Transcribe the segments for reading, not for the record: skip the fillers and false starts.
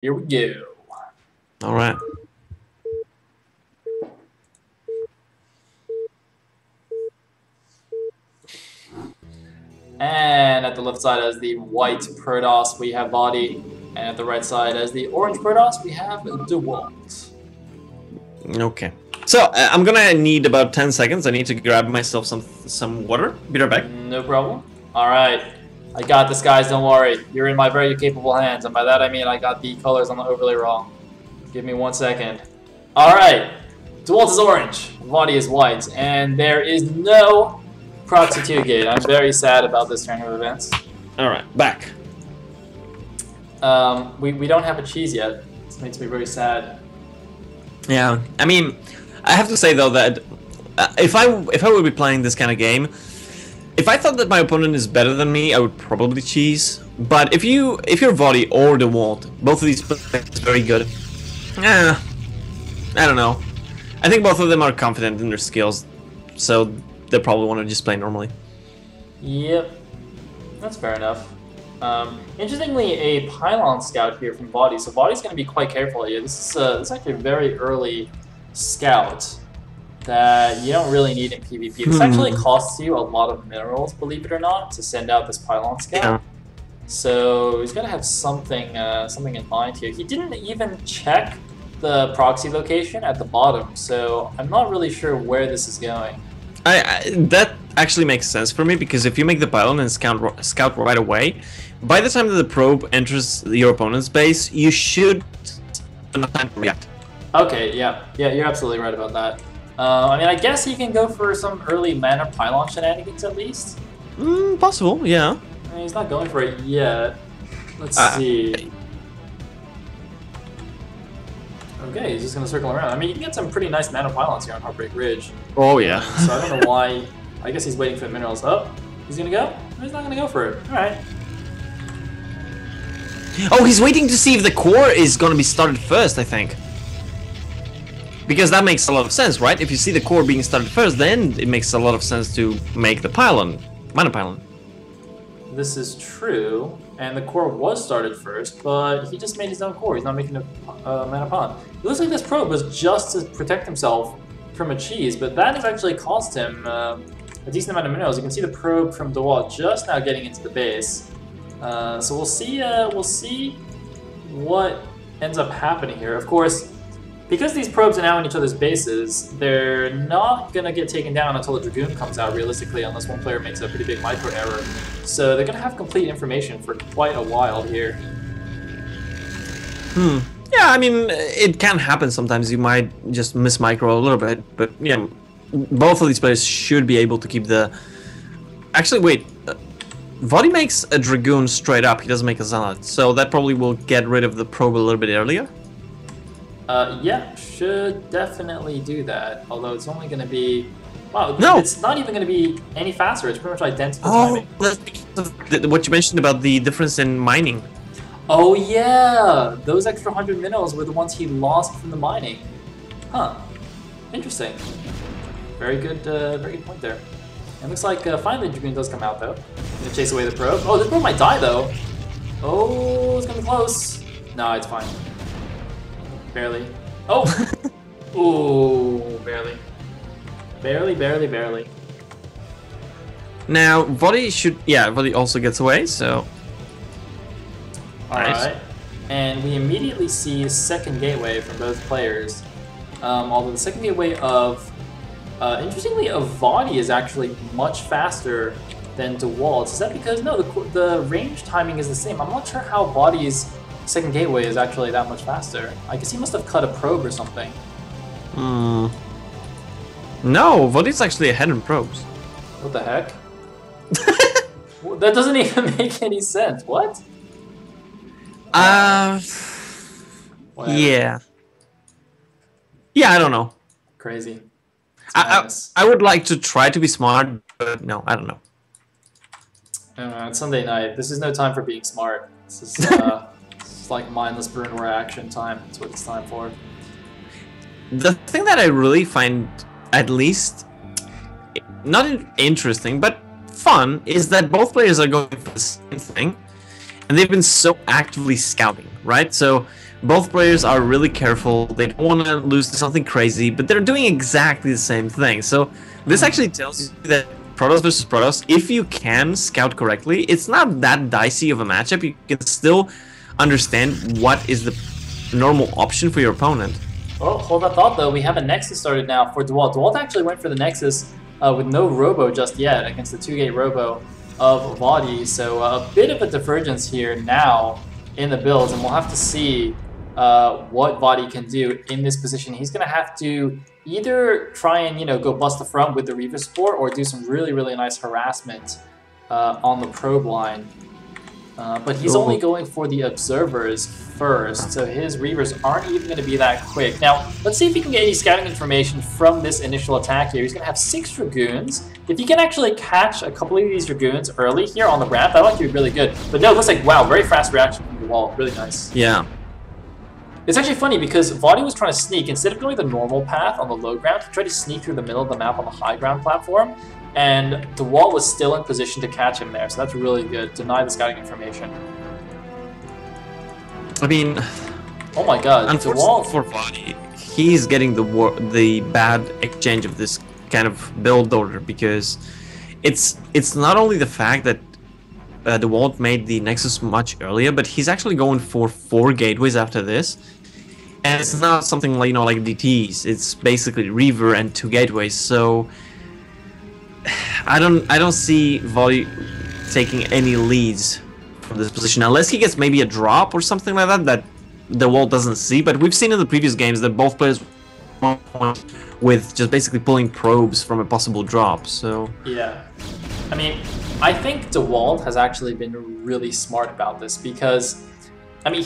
Here we go. All right. And at the left side as the white Protoss, we have vOddy. And at the right side as the orange Protoss, we have Dewalt. Okay. So I'm gonna need about 10 seconds. I need to grab myself some water. Be right back. No problem. All right. I got this, guys. Don't worry. You're in my very capable hands. And by that, I mean I got the colors on the overlay wrong. Give me 1 second. All right. Dewalt is orange. vOddy is white. And there is no Proxy 2 gate. I'm very sad about this turn of events. All right, back. We don't have a cheese yet. This makes me very sad. Yeah, I mean, I have to say though that if I would be playing this kind of game, if I thought that my opponent is better than me, I would probably cheese. But if you're vOddy or Dewalt, both of these players are very good. I don't know. I think both of them are confident in their skills, so they probably want to just play normally. Yep, that's fair enough. Interestingly, a pylon scout here from vOddy, so vOddy's going to be quite careful here. This is actually a very early scout that you don't really need in PvP. This actually costs you a lot of minerals, believe it or not, to send out this pylon scout. Yeah. So he's got to have something something in mind here. He didn't even check the proxy location at the bottom, so I'm not really sure where this is going. That actually makes sense for me, because if you make the pylon and scout right away, by the time that the probe enters your opponent's base, you should have enough time to react. Okay, yeah, you're absolutely right about that. I mean, I guess he can go for some early mana pylon shenanigans at least. Possible, yeah. I mean, he's not going for it yet. Let's see. Okay, he's just going to circle around. I mean, you can get some pretty nice mana pylons here on Heartbreak Ridge. Oh, yeah. So I don't know why. I guess he's waiting for the minerals. Oh, he's going to go? No, he's not going to go for it. All right. Oh, he's waiting to see if the core is going to be started first, I think. Because that makes a lot of sense, right? If you see the core being started first, then it makes a lot of sense to make the pylon, mana pylon. This is true, and the core was started first, but he just made his own core. He's not making a mana pylon. It looks like this probe was just to protect himself from a cheese, but that has actually cost him a decent amount of minerals. You can see the probe from Dewalt just now getting into the base. So we'll see what ends up happening here. Of course, because these probes are now in each other's bases, they're not going to get taken down until the Dragoon comes out, realistically, unless one player makes a pretty big micro error. So they're going to have complete information for quite a while here. Yeah, I mean, it can happen sometimes. You might just miss micro a little bit, but yeah, both of these players should be able to keep the... Actually, wait. vOddy makes a Dragoon straight up, he doesn't make a Zealot, so that probably will get rid of the probe a little bit earlier. Yeah, should definitely do that. Although it's only going to be... Wow, no! It's not even going to be any faster. It's pretty much identical timing. That's because of what you mentioned about the difference in mining. Oh yeah! Those extra 100 minerals were the ones he lost from the mining. Huh. Interesting. Very good point there. It looks like finally Dragoon does come out though. Gonna chase away the probe. Oh, this probe might die though. Oh, it's gonna be close. No, it's fine. Barely. Oh! Ooh, barely. Barely. Now, vOddy should... Yeah, vOddy also gets away, so... Alright. And we immediately see second gateway from both players. Although the second gateway of... interestingly, of vOddy is actually much faster than Dewalt. Is that because... No, the range timing is the same. I'm not sure how vOddy's second gateway is actually that much faster. I guess he must have cut a probe or something. No, vOddy's actually ahead in probes. What the heck? That doesn't even make any sense. What? Yeah. Yeah, I don't know. Crazy. I would like to try to be smart, but no, I don't know. It's Sunday night. This is no time for being smart. This is it's like mindless burn war action time. That's what it's time for. The thing that I really find, at least, not interesting, but fun, is that both players are going for the same thing. and they've been so actively scouting, right? So both players are really careful. They don't want to lose to something crazy, but they're doing exactly the same thing. So this actually tells you that Protoss versus Protoss, if you can scout correctly, it's not that dicey of a matchup. You can still understand what is the normal option for your opponent. Well, hold that thought though. We have a Nexus started now for Dewalt. Dewalt actually went for the Nexus with no Robo just yet against the 2-gate Robo of vOddy. So a bit of a divergence here now in the builds, and we'll have to see what vOddy can do in this position. He's going to have to either try and, go bust the front with the Reaver support or do some really, really nice harassment on the probe line. But he's only going for the observers first, so his Reavers aren't even going to be that quick. Now, let's see if he can get any scouting information from this initial attack here. He's going to have 6 Dragoons. If he can actually catch a couple of these Dragoons early here on the ramp, that might be really good. But no, it looks like, wow, very fast reaction from the wall. Really nice. Yeah. It's actually funny because vOddy was trying to sneak. Instead of going the normal path on the low ground, he tried to sneak through the middle of the map on the high ground platform, and Dewalt was still in position to catch him there, so that's really good. Deny the scouting information. I mean, oh my god, unfortunately Dewalt for vOddy, he's getting the bad exchange of this kind of build order, because it's not only the fact that Dewalt made the Nexus much earlier, but he's actually going for 4 gateways after this. And it's not something like, like DTs. It's basically Reaver and 2 gateways. So I don't see vOddy taking any leads from this position unless he gets maybe a drop or something like that Dewalt doesn't see. But we've seen in the previous games that both players want with just basically pulling probes from a possible drop. So yeah, I mean, I think Dewalt has actually been really smart about this because, I mean,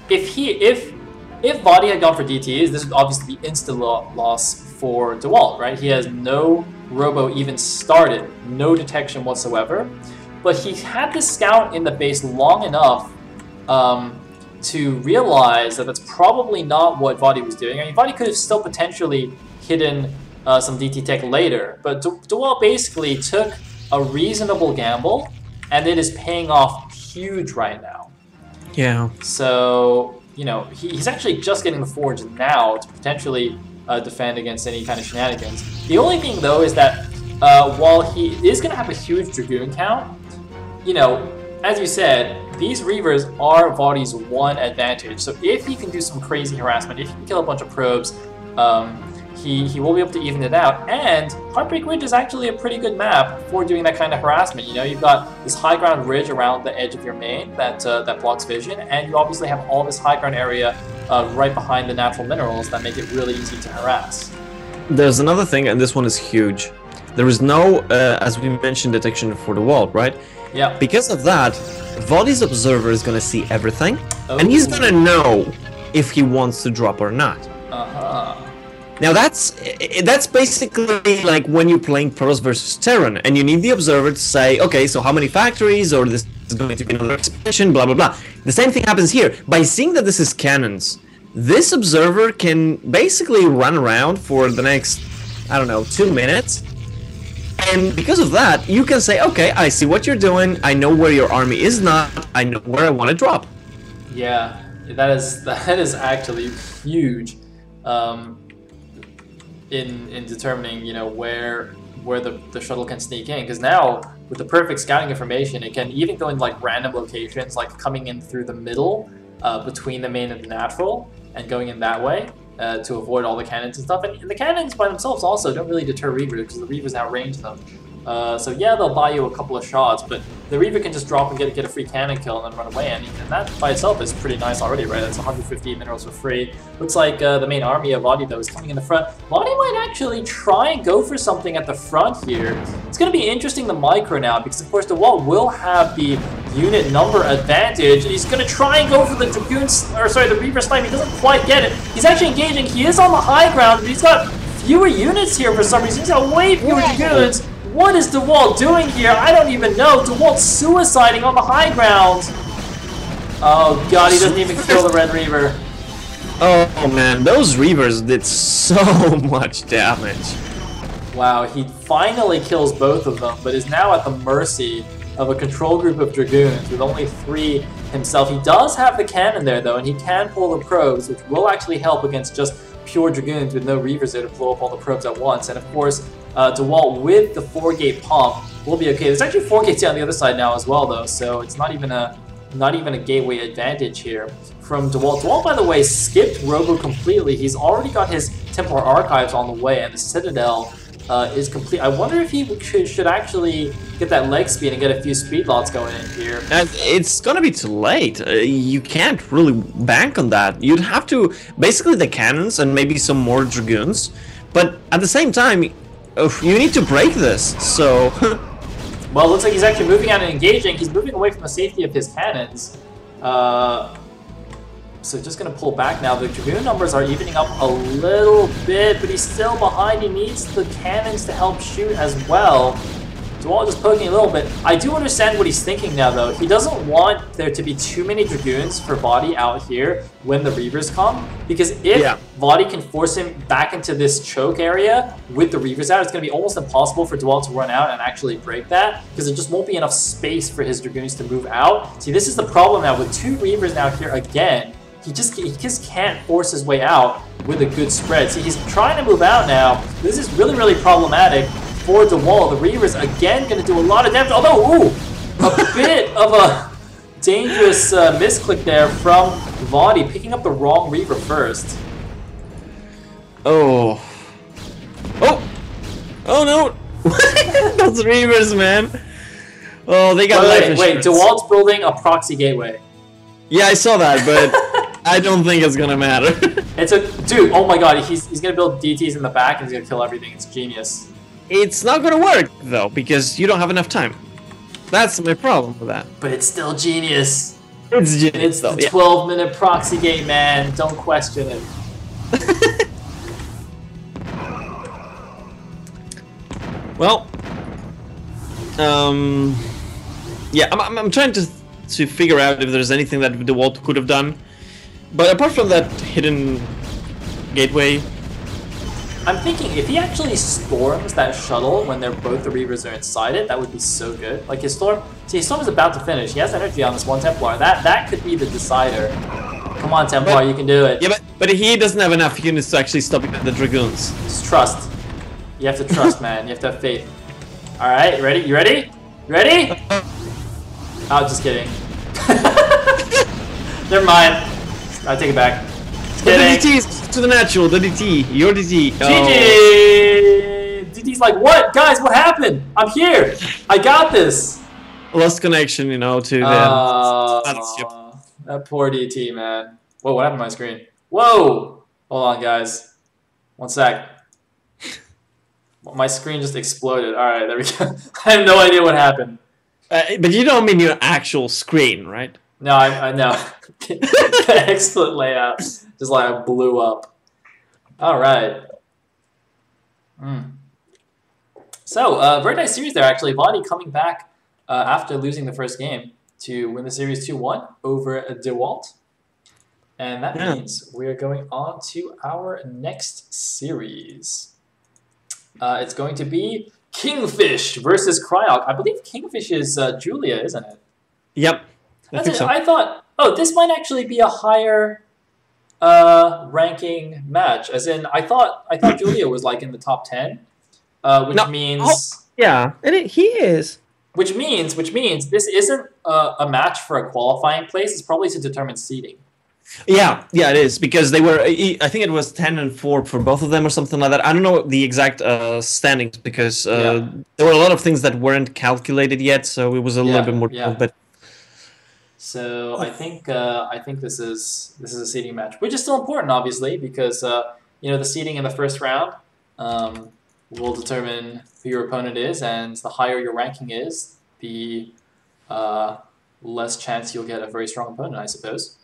if vOddy had gone for DTs, this would obviously be instant loss for Dewalt, right? He has no Robo even started, no detection whatsoever, but he had this scout in the base long enough to realize that that's probably not what vOddy was doing. I mean, vOddy could have still potentially hidden some DT tech later, but Dewalt basically took a reasonable gamble, and it is paying off huge right now. Yeah. So, he's actually just getting the Forge now to potentially defend against any kind of shenanigans. The only thing, though, is that while he is going to have a huge Dragoon count, as you said, these Reavers are vOddy's one advantage. So if he can do some crazy harassment, if he can kill a bunch of probes, he will be able to even it out. And Heartbreak Ridge is actually a pretty good map for doing that kind of harassment. You've got this high ground ridge around the edge of your main that blocks vision, and you obviously have all this high ground area right behind the natural minerals that make it really easy to harass. There's another thing, and this one is huge. There is no, as we mentioned, detection for the wall, right? Yeah. Because of that, vOddy's observer is going to see everything, and he's going to know if he wants to drop or not. Now that's basically like when you're playing Protoss versus Terran, and you need the observer to say, okay, so how many factories, or this is going to be another expansion, blah blah blah. The same thing happens here. By seeing that this is cannons, this observer can basically run around for the next, I don't know, 2 minutes. And because of that, you can say, okay, I see what you're doing, I know where your army is not, I know where I want to drop. Yeah, that is actually huge in determining, where the shuttle can sneak in. Because now, with the perfect scouting information, it can even go in like random locations, like coming in through the middle between the main and the natural, and going in that way. To avoid all the cannons and stuff. And the cannons by themselves also don't really deter Reavers because the Reavers outrange them. So yeah, they'll buy you a couple of shots, but the Reaver can just drop and get a free cannon kill and then run away. And that by itself is pretty nice already, right? That's 150 minerals for free. Looks like the main army of vOddy, though, is coming in the front. vOddy might actually try and go for something at the front here. It's going to be interesting the micro now because, of course, Dewalt will have the unit number advantage. He's going to try and go for the the Reaver snipe. He doesn't quite get it. He's actually engaging. He is on the high ground, but he's got fewer units here for some reason. He's got way fewer Dragoons. What is Dewalt doing here? I don't even know. Dewalt's suiciding on the high ground. Oh god, he doesn't even kill the Red Reaver. Oh man, those Reavers did so much damage. Wow, he finally kills both of them, but is now at the mercy of a control group of Dragoons with only 3 himself. He does have the cannon there, though, and he can pull the probes, which will actually help against just pure Dragoons with no Reavers there to blow up all the probes at once. And, of course, Dewalt with the 4-gate pump will be okay. There's actually 4 gates on the other side now as well, though, so it's not even a gateway advantage here from Dewalt. Dewalt, by the way, skipped Robo completely. He's already got his Templar Archives on the way, and the Citadel is complete. I wonder if he should actually get that leg speed and get a few speed lots going in here. It's gonna be too late. You can't really bank on that. You'd have to, basically the cannons and maybe some more Dragoons, but at the same time, you need to break this, so... Well, it looks like he's actually moving out and engaging. He's moving away from the safety of his cannons. So just going to pull back now. The Dragoon numbers are evening up a little bit, but he's still behind. He needs the cannons to help shoot as well. Dewalt just poking a little bit. I do understand what he's thinking now, though. He doesn't want there to be too many Dragoons for vOddy out here when the Reavers come, because if vOddy can force him back into this choke area with the Reavers out, it's going to be almost impossible for Dewalt to run out and actually break that, because there just won't be enough space for his Dragoons to move out. See, this is the problem now with 2 Reavers now here again. He just can't force his way out with a good spread. See, he's trying to move out now. This is really, really problematic for Dewalt. The Reavers again going to do a lot of damage, although, ooh, a bit of a dangerous misclick there from vOddy, picking up the wrong Reaver first. Oh no! Those Reavers, man. Oh, they got life Wait, insurance. Dewalt's building a proxy gateway. Yeah, I saw that, but I don't think it's gonna matter. Dude, oh my god, he's gonna build DTs in the back and he's gonna kill everything. It's genius. It's not gonna work, though, because you don't have enough time. That's my problem with that. But it's still genius. It's genius, It's the 12-minute proxy gate, man. Don't question it. Well, yeah, I'm trying to figure out if there's anything that Dewalt could have done. But apart from that hidden gateway... I'm thinking if he actually storms that shuttle when both the Reavers are inside it, that would be so good. Like his storm... See, his storm is about to finish. He has energy on this one Templar. That could be the decider. Come on, Templar, you can do it. Yeah, but he doesn't have enough units to actually stop the Dragoons. Just trust. You have to trust, man. You have to have faith. Alright, you ready? You ready? You ready? Oh, just kidding. Never mind. I take it back. Just kidding. The DT is to the natural. The DT. Your DT. GG! DT's like, what? Guys, what happened? I'm here. I got this. Lost connection, you know, to the... That poor DT, man. Whoa, what happened to my screen? Whoa! Hold on, guys. 1 sec. My screen just exploded. Alright, there we go. I have no idea what happened. But you don't mean your actual screen, right? No, I know. Excellent layout. Just like blew up. Alright. So, very nice series there, actually. vOddy coming back after losing the first game to win the series 2-1 over Dewalt. And that means we are going on to our next series. It's going to be Kingfish versus Cryok. I believe Kingfish is Julia, isn't it? Yep. I thought, oh, this might actually be a higher ranking match. As in, I thought Julia was like in the top 10, which means... Oh, yeah, he is. Which means this isn't a match for a qualifying place. It's probably to determine seeding. Yeah, it is, because they were, I think it was 10 and 4 for both of them or something like that. I don't know the exact standings, because there were a lot of things that weren't calculated yet, so it was a little bit more but so I think this is a seeding match, which is still important, obviously, because the seeding in the first round will determine who your opponent is, and the higher your ranking is, the less chance you'll get a very strong opponent, I suppose.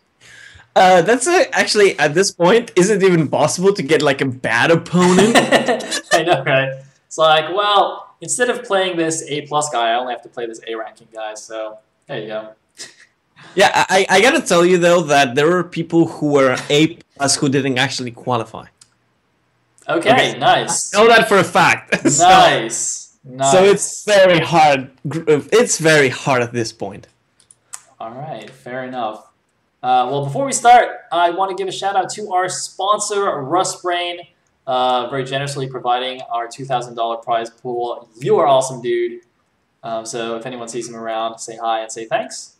That's actually, at this point, is it even possible to get like a bad opponent? I know, right? It's like, well, instead of playing this A+ guy, I only have to play this A ranking guy, so there you go. Yeah, I gotta tell you though that there were people who were A+ who didn't actually qualify. Okay, nice. I know that for a fact. Nice. So Nice. it's very hard. It's very hard at this point. All right, fair enough. Well, before we start, I want to give a shout out to our sponsor, Rustbrain, very generously providing our $2,000 prize pool. You are awesome, dude. So if anyone sees him around, say hi and say thanks.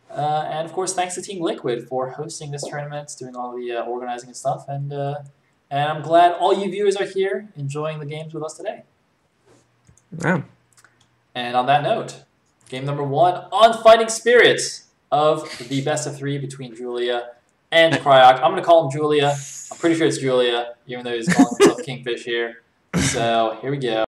And of course, thanks to Team Liquid for hosting this tournament, doing all the organizing and stuff. And I'm glad all you viewers are here enjoying the games with us today. Yeah. And on that note, game number 1 on Fighting Spirits of the best of 3 between Julia and Cryok. I'm going to call him Julia. I'm pretty sure it's Julia, even though he's calling himself Kingfish here. So here we go.